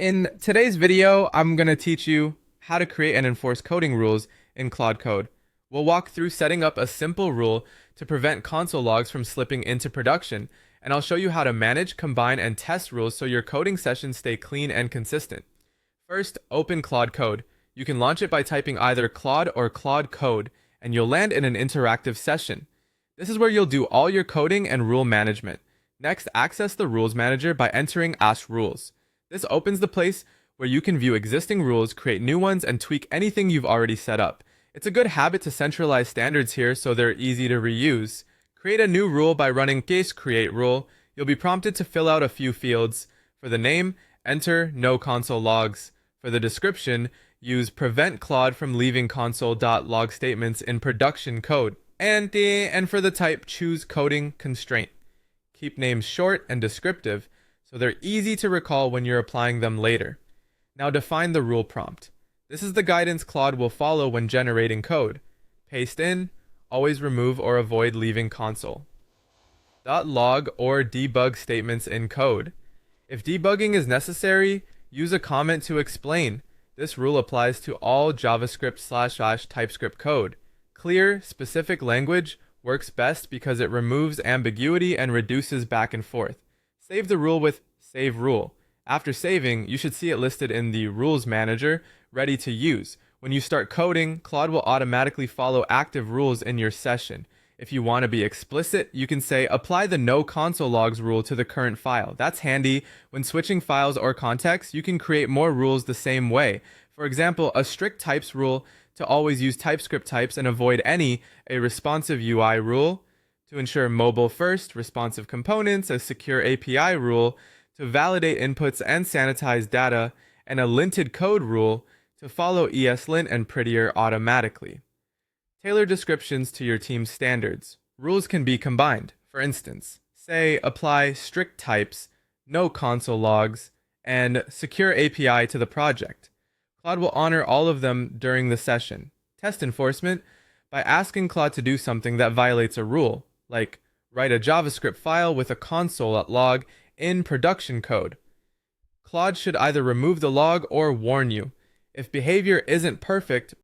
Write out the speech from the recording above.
In today's video, I'm going to teach you how to create and enforce coding rules in Claude Code. We'll walk through setting up a simple rule to prevent console logs from slipping into production, and I'll show you how to manage, combine, and test rules so your coding sessions stay clean and consistent. First, open Claude Code. You can launch it by typing either Claude or Claude Code, and you'll land in an interactive session. This is where you'll do all your coding and rule management. Next, access the Rules Manager by entering #rules. This opens the place where you can view existing rules, create new ones, and tweak anything you've already set up. It's a good habit to centralize standards here so they're easy to reuse. Create a new rule by running case create rule. You'll be prompted to fill out a few fields. For the name, enter no console logs. For the description, use prevent Claude from leaving console.log statements in production code. And for the type, choose coding constraint. Keep names short and descriptive, so they're easy to recall when you're applying them later. Now define the rule prompt. This is the guidance Claude will follow when generating code. Paste in, always remove or avoid leaving console. .log or debug statements in code. If debugging is necessary, use a comment to explain. This rule applies to all JavaScript / TypeScript code. Clear, specific language works best because it removes ambiguity and reduces back and forth. Save the rule with Save Rule. After saving, you should see it listed in the Rules Manager, ready to use. When you start coding, Claude will automatically follow active rules in your session. If you want to be explicit, you can say apply the no console logs rule to the current file. That's handy. When switching files or contexts, you can create more rules the same way. For example, a strict types rule to always use TypeScript types and avoid any, a responsive UI rule to ensure mobile first, responsive components, a secure API rule to validate inputs and sanitize data, and a linted code rule to follow ESLint and prettier automatically. Tailor descriptions to your team's standards. Rules can be combined. For instance, say apply strict types, no console logs, and secure API to the project. Claude will honor all of them during the session. Test enforcement by asking Claude to do something that violates a rule, like write a JavaScript file with a console.log in production code. Claude should either remove the log or warn you. If behavior isn't perfect,